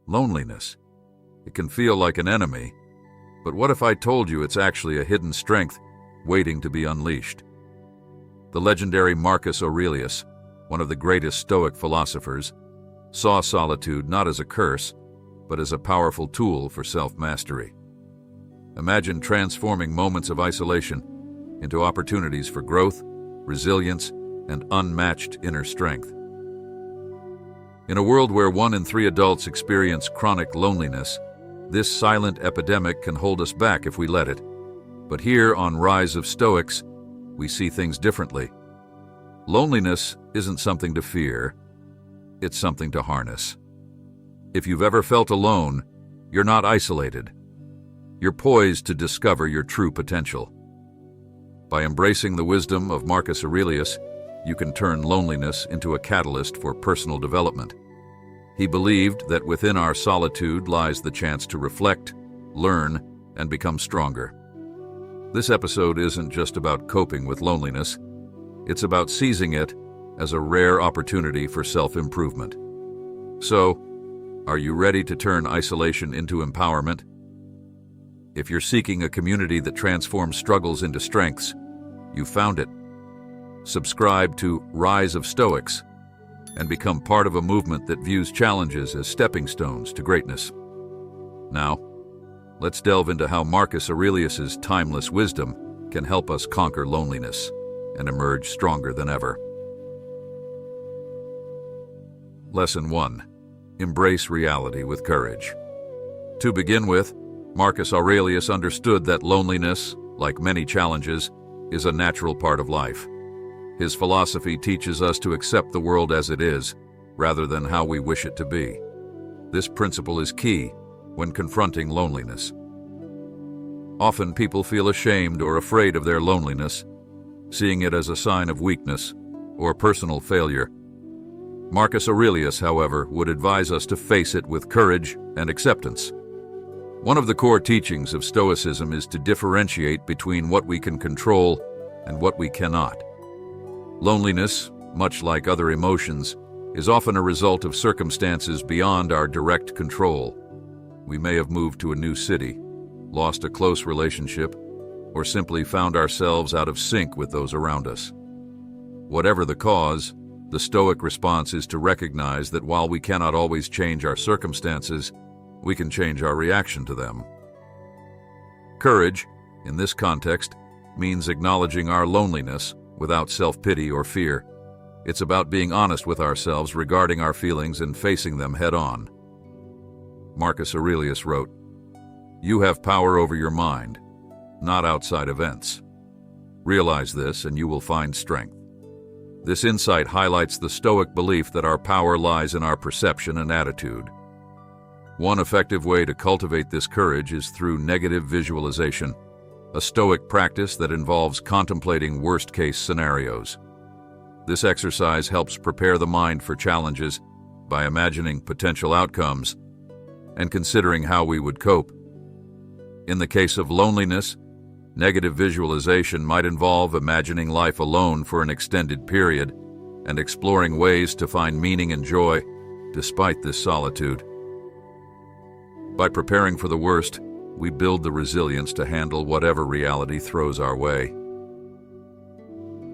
Loneliness. It can feel like an enemy, but what if I told you it's actually a hidden strength waiting to be unleashed? The legendary Marcus Aurelius, one of the greatest Stoic philosophers, saw solitude not as a curse, but as a powerful tool for self-mastery. Imagine transforming moments of isolation into opportunities for growth, resilience, and unmatched inner strength. In a world where 1 in 3 adults experience chronic loneliness, this silent epidemic can hold us back if we let it. But here on Rise of Stoics, we see things differently. Loneliness isn't something to fear, it's something to harness. If you've ever felt alone, you're not isolated. You're poised to discover your true potential. By embracing the wisdom of Marcus Aurelius, you can turn loneliness into a catalyst for personal development. He believed that within our solitude lies the chance to reflect, learn, and become stronger. This episode isn't just about coping with loneliness, it's about seizing it as a rare opportunity for self-improvement. So, are you ready to turn isolation into empowerment? If you're seeking a community that transforms struggles into strengths, you've found it. Subscribe to Rise of Stoics and become part of a movement that views challenges as stepping stones to greatness. Now, let's delve into how Marcus Aurelius's timeless wisdom can help us conquer loneliness and emerge stronger than ever. Lesson 1. Embrace reality with courage. To begin with, Marcus Aurelius understood that loneliness, like many challenges, is a natural part of life. His philosophy teaches us to accept the world as it is, rather than how we wish it to be. This principle is key when confronting loneliness. Often people feel ashamed or afraid of their loneliness, seeing it as a sign of weakness or personal failure. Marcus Aurelius, however, would advise us to face it with courage and acceptance. One of the core teachings of Stoicism is to differentiate between what we can control and what we cannot. Loneliness, much like other emotions, is often a result of circumstances beyond our direct control. We may have moved to a new city, lost a close relationship, or simply found ourselves out of sync with those around us. Whatever the cause, the Stoic response is to recognize that while we cannot always change our circumstances, we can change our reaction to them. Courage, in this context, means acknowledging our loneliness without self-pity or fear. It's about being honest with ourselves regarding our feelings and facing them head-on. Marcus Aurelius wrote, "You have power over your mind, not outside events. Realize this and you will find strength." This insight highlights the Stoic belief that our power lies in our perception and attitude. One effective way to cultivate this courage is through negative visualization, a Stoic practice that involves contemplating worst-case scenarios. This exercise helps prepare the mind for challenges by imagining potential outcomes and considering how we would cope. In the case of loneliness, negative visualization might involve imagining life alone for an extended period and exploring ways to find meaning and joy despite this solitude. By preparing for the worst, we build the resilience to handle whatever reality throws our way.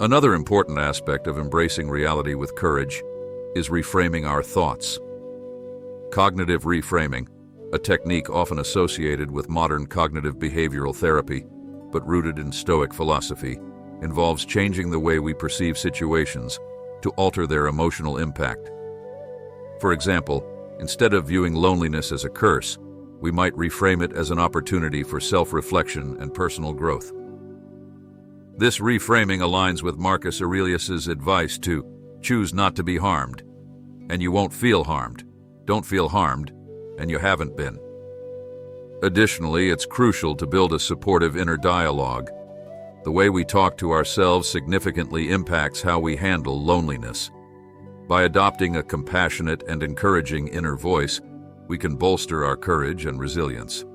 Another important aspect of embracing reality with courage is reframing our thoughts. Cognitive reframing, a technique often associated with modern cognitive behavioral therapy, but rooted in Stoic philosophy, involves changing the way we perceive situations to alter their emotional impact. For example, instead of viewing loneliness as a curse, we might reframe it as an opportunity for self-reflection and personal growth. This reframing aligns with Marcus Aurelius's advice to choose not to be harmed, and you won't feel harmed. Don't feel harmed, and you haven't been. Additionally, it's crucial to build a supportive inner dialogue. The way we talk to ourselves significantly impacts how we handle loneliness. By adopting a compassionate and encouraging inner voice, we can bolster our courage and resilience.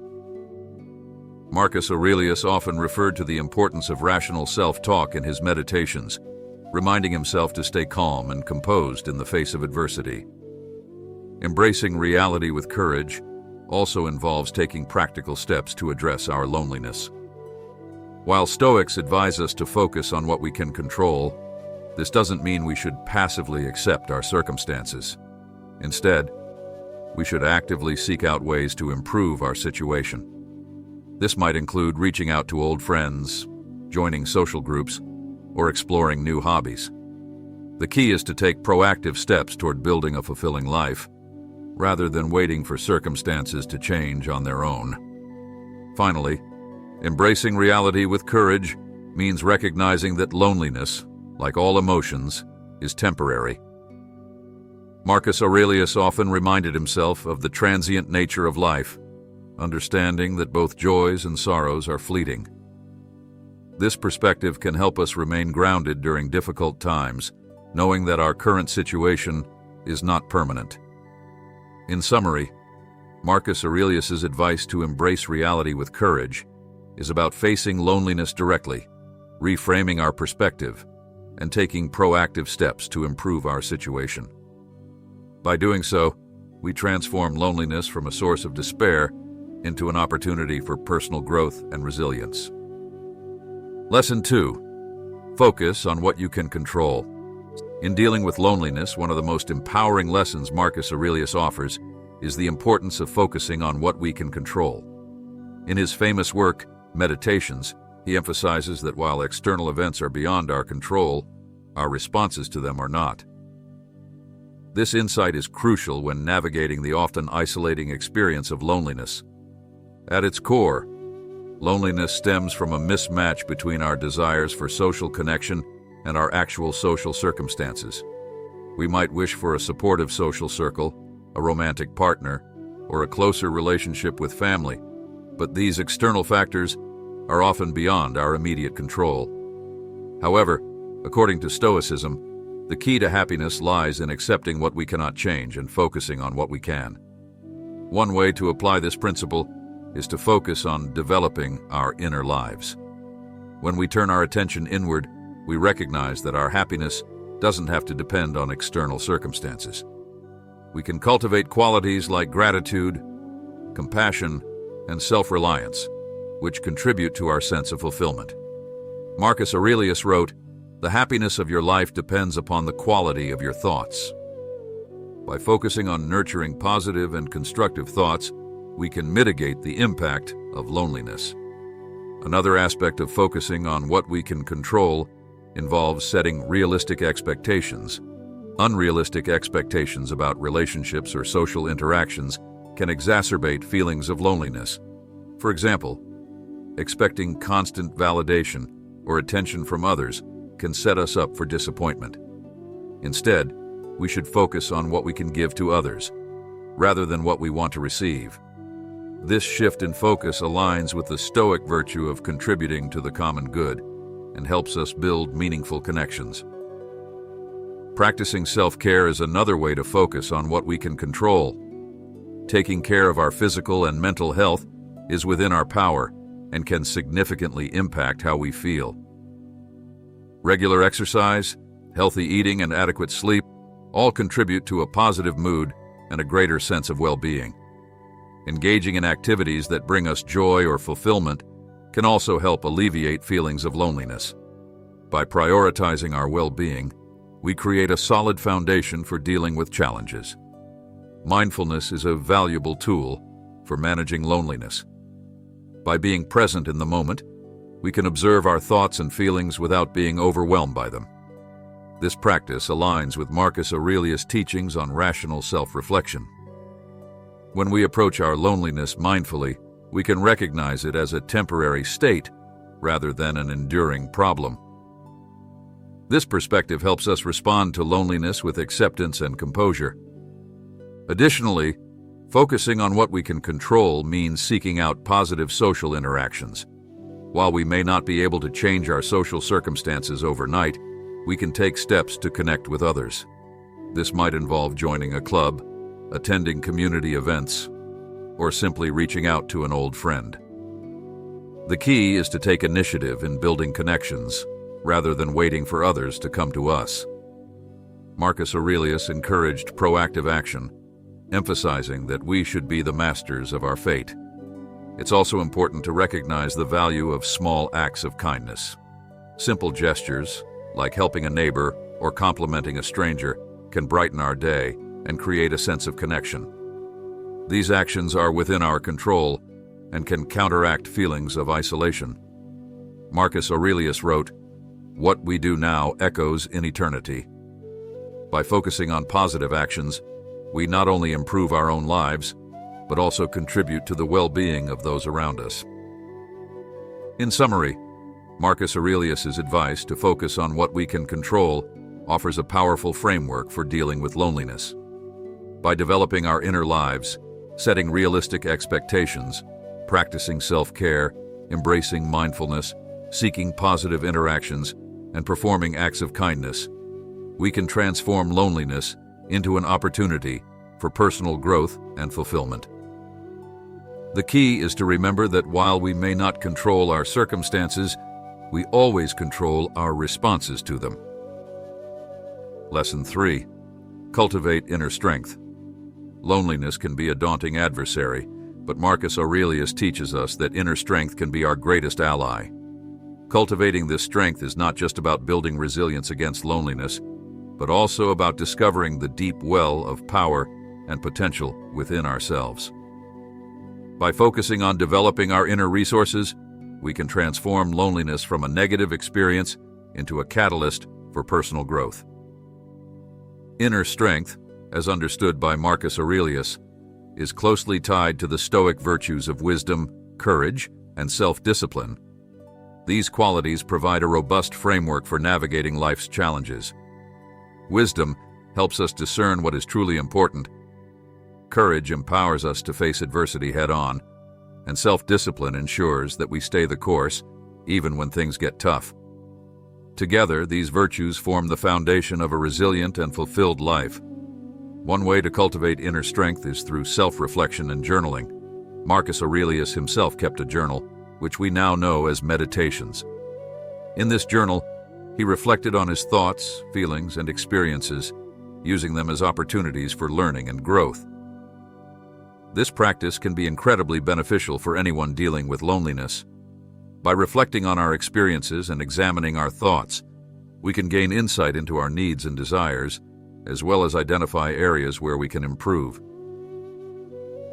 Marcus Aurelius often referred to the importance of rational self-talk in his meditations, reminding himself to stay calm and composed in the face of adversity. Embracing reality with courage also involves taking practical steps to address our loneliness. While Stoics advise us to focus on what we can control, this doesn't mean we should passively accept our circumstances. Instead, we should actively seek out ways to improve our situation. This might include reaching out to old friends, joining social groups, or exploring new hobbies. The key is to take proactive steps toward building a fulfilling life, rather than waiting for circumstances to change on their own. Finally, embracing reality with courage means recognizing that loneliness, like all emotions, is temporary. Marcus Aurelius often reminded himself of the transient nature of life, understanding that both joys and sorrows are fleeting. This perspective can help us remain grounded during difficult times, knowing that our current situation is not permanent. In summary, Marcus Aurelius's advice to embrace reality with courage is about facing loneliness directly, reframing our perspective, and taking proactive steps to improve our situation. By doing so, we transform loneliness from a source of despair into an opportunity for personal growth and resilience. Lesson 2. Focus on what you can control. In dealing with loneliness, one of the most empowering lessons Marcus Aurelius offers is the importance of focusing on what we can control. In his famous work, Meditations, he emphasizes that while external events are beyond our control, our responses to them are not. This insight is crucial when navigating the often isolating experience of loneliness. At its core, loneliness stems from a mismatch between our desires for social connection and our actual social circumstances. We might wish for a supportive social circle, a romantic partner, or a closer relationship with family, but these external factors are often beyond our immediate control. However, according to Stoicism, the key to happiness lies in accepting what we cannot change and focusing on what we can. One way to apply this principle is to focus on developing our inner lives. When we turn our attention inward, we recognize that our happiness doesn't have to depend on external circumstances. We can cultivate qualities like gratitude, compassion, and self-reliance, which contribute to our sense of fulfillment. Marcus Aurelius wrote, "The happiness of your life depends upon the quality of your thoughts." By focusing on nurturing positive and constructive thoughts, we can mitigate the impact of loneliness. Another aspect of focusing on what we can control involves setting realistic expectations. Unrealistic expectations about relationships or social interactions can exacerbate feelings of loneliness. For example, expecting constant validation or attention from others can set us up for disappointment. Instead, we should focus on what we can give to others, rather than what we want to receive. This shift in focus aligns with the Stoic virtue of contributing to the common good and helps us build meaningful connections. Practicing self-care is another way to focus on what we can control. Taking care of our physical and mental health is within our power and can significantly impact how we feel. Regular exercise, healthy eating, and adequate sleep all contribute to a positive mood and a greater sense of well-being. Engaging in activities that bring us joy or fulfillment can also help alleviate feelings of loneliness. By prioritizing our well-being, we create a solid foundation for dealing with challenges. Mindfulness is a valuable tool for managing loneliness. By being present in the moment, we can observe our thoughts and feelings without being overwhelmed by them. This practice aligns with Marcus Aurelius' teachings on rational self-reflection. When we approach our loneliness mindfully, we can recognize it as a temporary state rather than an enduring problem. This perspective helps us respond to loneliness with acceptance and composure. Additionally, focusing on what we can control means seeking out positive social interactions. While we may not be able to change our social circumstances overnight, we can take steps to connect with others. This might involve joining a club, attending community events, or simply reaching out to an old friend. The key is to take initiative in building connections, rather than waiting for others to come to us. Marcus Aurelius encouraged proactive action, emphasizing that we should be the masters of our fate. It's also important to recognize the value of small acts of kindness. Simple gestures, like helping a neighbor or complimenting a stranger, can brighten our day and create a sense of connection. These actions are within our control and can counteract feelings of isolation. Marcus Aurelius wrote, "What we do now echoes in eternity." By focusing on positive actions, we not only improve our own lives, but also contribute to the well-being of those around us. In summary, Marcus Aurelius's advice to focus on what we can control offers a powerful framework for dealing with loneliness. By developing our inner lives, setting realistic expectations, practicing self-care, embracing mindfulness, seeking positive interactions, and performing acts of kindness, we can transform loneliness into an opportunity for personal growth and fulfillment. The key is to remember that while we may not control our circumstances, we always control our responses to them. Lesson 3. Cultivate inner strength. Loneliness can be a daunting adversary, but Marcus Aurelius teaches us that inner strength can be our greatest ally. Cultivating this strength is not just about building resilience against loneliness, but also about discovering the deep well of power and potential within ourselves. By focusing on developing our inner resources, we can transform loneliness from a negative experience into a catalyst for personal growth. Inner strength, as understood by Marcus Aurelius, is closely tied to the Stoic virtues of wisdom, courage, and self-discipline. These qualities provide a robust framework for navigating life's challenges. Wisdom helps us discern what is truly important. Courage empowers us to face adversity head-on, and self-discipline ensures that we stay the course, even when things get tough. Together, these virtues form the foundation of a resilient and fulfilled life. One way to cultivate inner strength is through self-reflection and journaling. Marcus Aurelius himself kept a journal, which we now know as meditations. In this journal, he reflected on his thoughts, feelings, and experiences, using them as opportunities for learning and growth. This practice can be incredibly beneficial for anyone dealing with loneliness. By reflecting on our experiences and examining our thoughts, we can gain insight into our needs and desires, as well as identify areas where we can improve.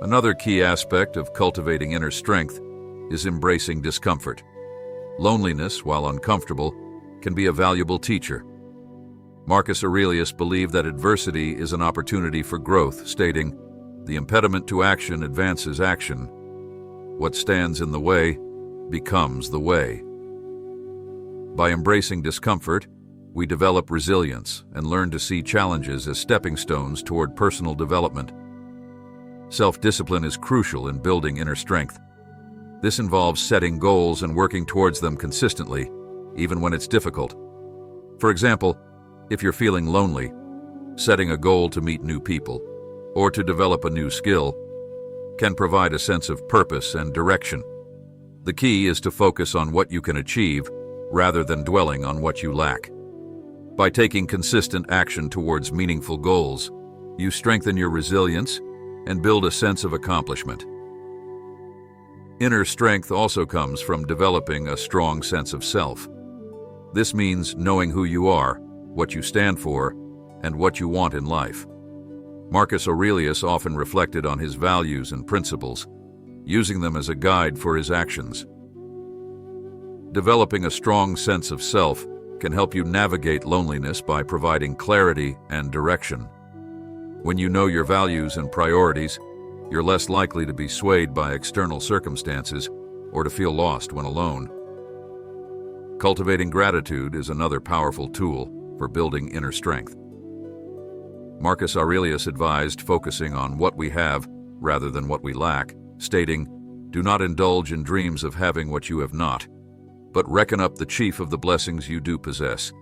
Another key aspect of cultivating inner strength is embracing discomfort. Loneliness, while uncomfortable, can be a valuable teacher. Marcus Aurelius believed that adversity is an opportunity for growth, stating, "The impediment to action advances action. What stands in the way becomes the way." By embracing discomfort, we develop resilience and learn to see challenges as stepping stones toward personal development. Self-discipline is crucial in building inner strength. This involves setting goals and working towards them consistently, even when it's difficult. For example, if you're feeling lonely, setting a goal to meet new people or to develop a new skill can provide a sense of purpose and direction. The key is to focus on what you can achieve rather than dwelling on what you lack. By taking consistent action towards meaningful goals, you strengthen your resilience and build a sense of accomplishment. Inner strength also comes from developing a strong sense of self. This means knowing who you are, what you stand for, and what you want in life. Marcus Aurelius often reflected on his values and principles, using them as a guide for his actions. Developing a strong sense of self can help you navigate loneliness by providing clarity and direction. When you know your values and priorities, you're less likely to be swayed by external circumstances or to feel lost when alone. Cultivating gratitude is another powerful tool for building inner strength. Marcus Aurelius advised focusing on what we have rather than what we lack, stating, "Do not indulge in dreams of having what you have not, but reckon up the chief of the blessings you do possess,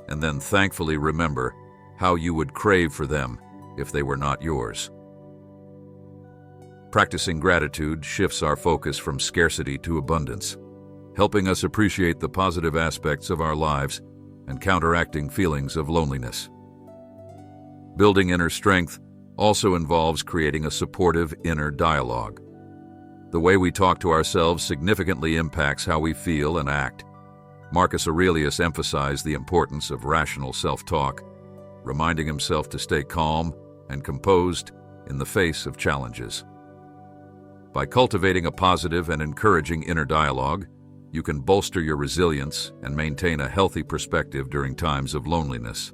and then thankfully remember how you would crave for them if they were not yours." Practicing gratitude shifts our focus from scarcity to abundance, helping us appreciate the positive aspects of our lives and counteracting feelings of loneliness. Building inner strength also involves creating a supportive inner dialogue. The way we talk to ourselves significantly impacts how we feel and act. Marcus Aurelius emphasized the importance of rational self-talk, reminding himself to stay calm and composed in the face of challenges. By cultivating a positive and encouraging inner dialogue, you can bolster your resilience and maintain a healthy perspective during times of loneliness.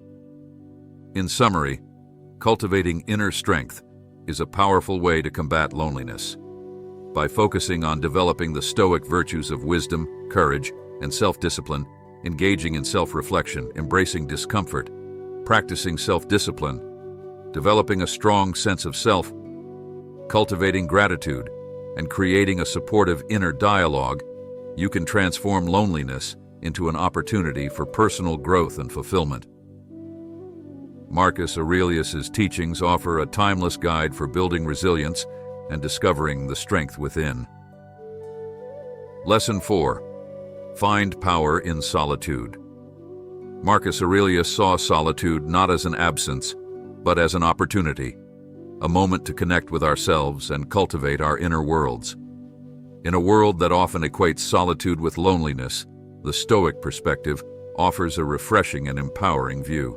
In summary, cultivating inner strength is a powerful way to combat loneliness. By focusing on developing the Stoic virtues of wisdom, courage, and self-discipline, engaging in self-reflection, embracing discomfort, practicing self-discipline, developing a strong sense of self, cultivating gratitude, and creating a supportive inner dialogue, you can transform loneliness into an opportunity for personal growth and fulfillment. Marcus Aurelius's teachings offer a timeless guide for building resilience and discovering the strength within. Lesson 4. Find power in solitude. Marcus Aurelius saw solitude not as an absence, but as an opportunity, a moment to connect with ourselves and cultivate our inner worlds. In a world that often equates solitude with loneliness, the Stoic perspective offers a refreshing and empowering view.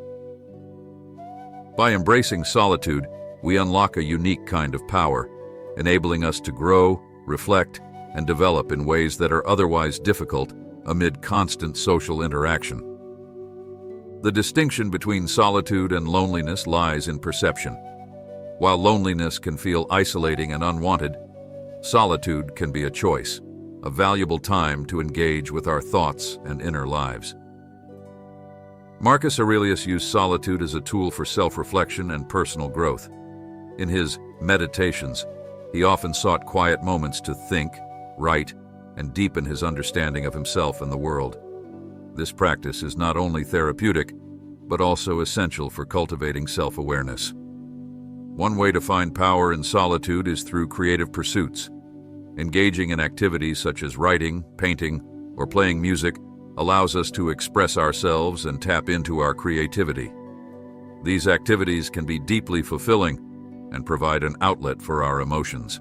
By embracing solitude, we unlock a unique kind of power, enabling us to grow, reflect, and develop in ways that are otherwise difficult amid constant social interaction. The distinction between solitude and loneliness lies in perception. While loneliness can feel isolating and unwanted, solitude can be a choice, a valuable time to engage with our thoughts and inner lives. Marcus Aurelius used solitude as a tool for self-reflection and personal growth. In his Meditations, he often sought quiet moments to think, write, and deepen his understanding of himself and the world. This practice is not only therapeutic, but also essential for cultivating self-awareness. One way to find power in solitude is through creative pursuits. Engaging in activities such as writing, painting, or playing music allows us to express ourselves and tap into our creativity. These activities can be deeply fulfilling and provide an outlet for our emotions.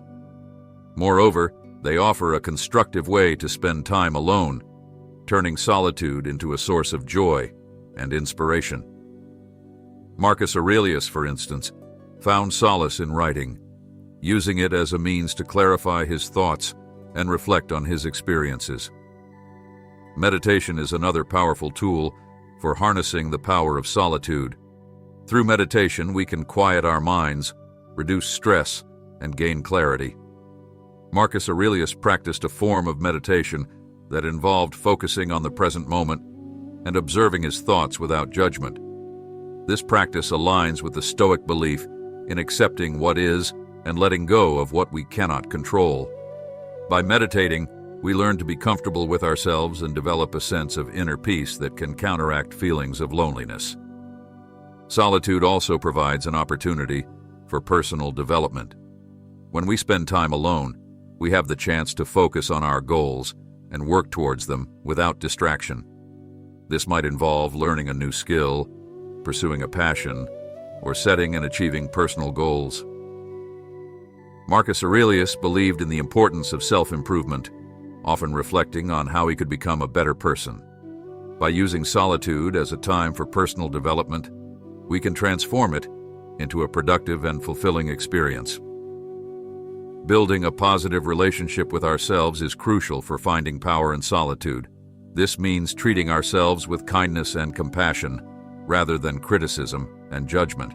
Moreover, they offer a constructive way to spend time alone, turning solitude into a source of joy and inspiration. Marcus Aurelius, for instance, found solace in writing, using it as a means to clarify his thoughts and reflect on his experiences. Meditation is another powerful tool for harnessing the power of solitude. Through meditation, we can quiet our minds, reduce stress, and gain clarity. Marcus Aurelius practiced a form of meditation that involved focusing on the present moment and observing his thoughts without judgment. This practice aligns with the Stoic belief in accepting what is and letting go of what we cannot control. By meditating, we learn to be comfortable with ourselves and develop a sense of inner peace that can counteract feelings of loneliness. Solitude also provides an opportunity for personal development. When we spend time alone, we have the chance to focus on our goals and work towards them without distraction. This might involve learning a new skill, pursuing a passion, or setting and achieving personal goals. Marcus Aurelius believed in the importance of self-improvement, often reflecting on how he could become a better person. By using solitude as a time for personal development, we can transform it into a productive and fulfilling experience. Building a positive relationship with ourselves is crucial for finding power in solitude. This means treating ourselves with kindness and compassion, rather than criticism and judgment.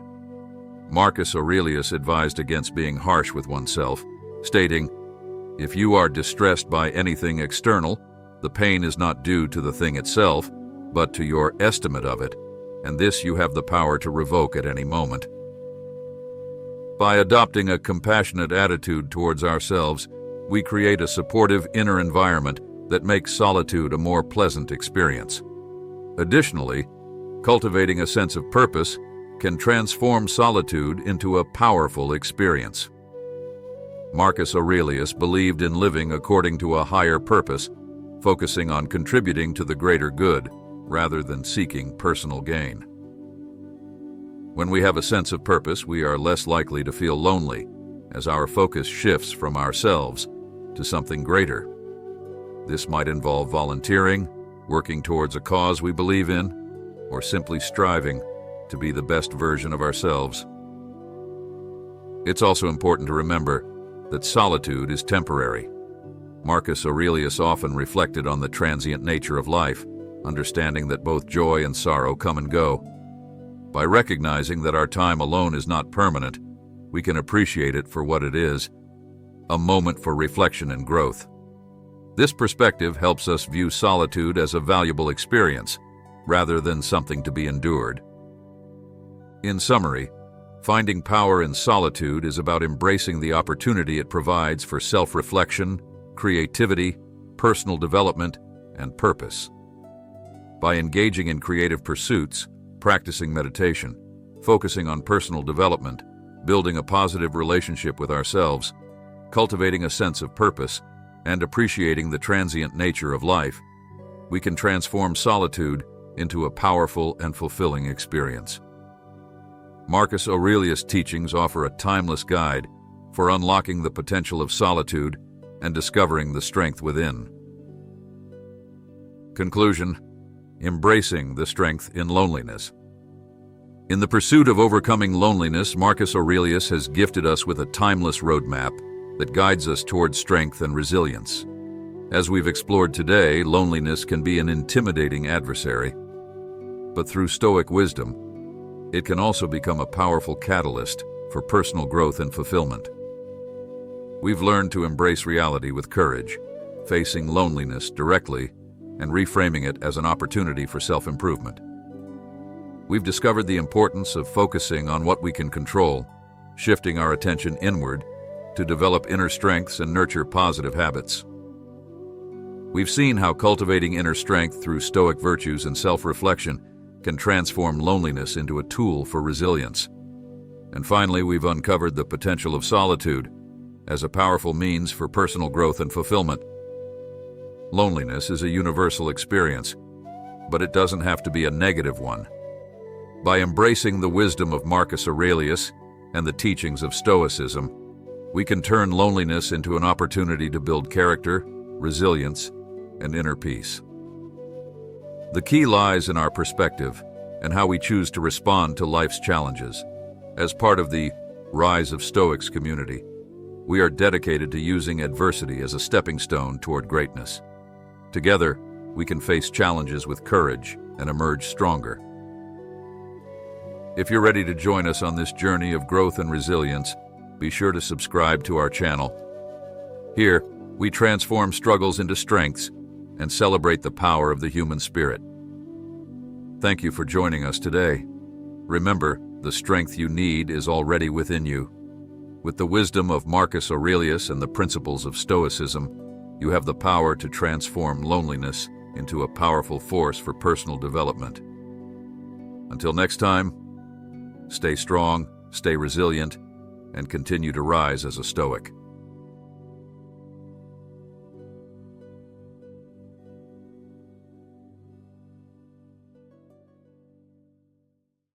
Marcus Aurelius advised against being harsh with oneself, stating, "If you are distressed by anything external, the pain is not due to the thing itself, but to your estimate of it, and this you have the power to revoke at any moment." By adopting a compassionate attitude towards ourselves, we create a supportive inner environment that makes solitude a more pleasant experience. Additionally, cultivating a sense of purpose can transform solitude into a powerful experience. Marcus Aurelius believed in living according to a higher purpose, focusing on contributing to the greater good rather than seeking personal gain. When we have a sense of purpose, we are less likely to feel lonely, as our focus shifts from ourselves to something greater. This might involve volunteering, working towards a cause we believe in, or simply striving to be the best version of ourselves. It's also important to remember that solitude is temporary. Marcus Aurelius often reflected on the transient nature of life, understanding that both joy and sorrow come and go. By recognizing that our time alone is not permanent, we can appreciate it for what it is, a moment for reflection and growth. This perspective helps us view solitude as a valuable experience, rather than something to be endured. In summary, finding power in solitude is about embracing the opportunity it provides for self-reflection, creativity, personal development, and purpose. By engaging in creative pursuits, practicing meditation, focusing on personal development, building a positive relationship with ourselves, cultivating a sense of purpose, and appreciating the transient nature of life, we can transform solitude into a powerful and fulfilling experience. Marcus Aurelius' teachings offer a timeless guide for unlocking the potential of solitude and discovering the strength within. Conclusion: embracing the strength in loneliness. In the pursuit of overcoming loneliness, Marcus Aurelius has gifted us with a timeless roadmap that guides us towards strength and resilience. As we've explored today, loneliness can be an intimidating adversary, but through Stoic wisdom, it can also become a powerful catalyst for personal growth and fulfillment. We've learned to embrace reality with courage, facing loneliness directly and reframing it as an opportunity for self-improvement. We've discovered the importance of focusing on what we can control, shifting our attention inward to develop inner strengths and nurture positive habits. We've seen how cultivating inner strength through Stoic virtues and self-reflection can transform loneliness into a tool for resilience. And finally, we've uncovered the potential of solitude as a powerful means for personal growth and fulfillment. Loneliness is a universal experience, but it doesn't have to be a negative one. By embracing the wisdom of Marcus Aurelius and the teachings of Stoicism, we can turn loneliness into an opportunity to build character, resilience, and inner peace. The key lies in our perspective and how we choose to respond to life's challenges. As part of the Rise of Stoics community, we are dedicated to using adversity as a stepping stone toward greatness. Together, we can face challenges with courage and emerge stronger. If you're ready to join us on this journey of growth and resilience, be sure to subscribe to our channel. Here, we transform struggles into strengths and celebrate the power of the human spirit. Thank you for joining us today. Remember, the strength you need is already within you. With the wisdom of Marcus Aurelius and the principles of Stoicism, you have the power to transform loneliness into a powerful force for personal development. Until next time, stay strong, stay resilient, and continue to rise as a Stoic.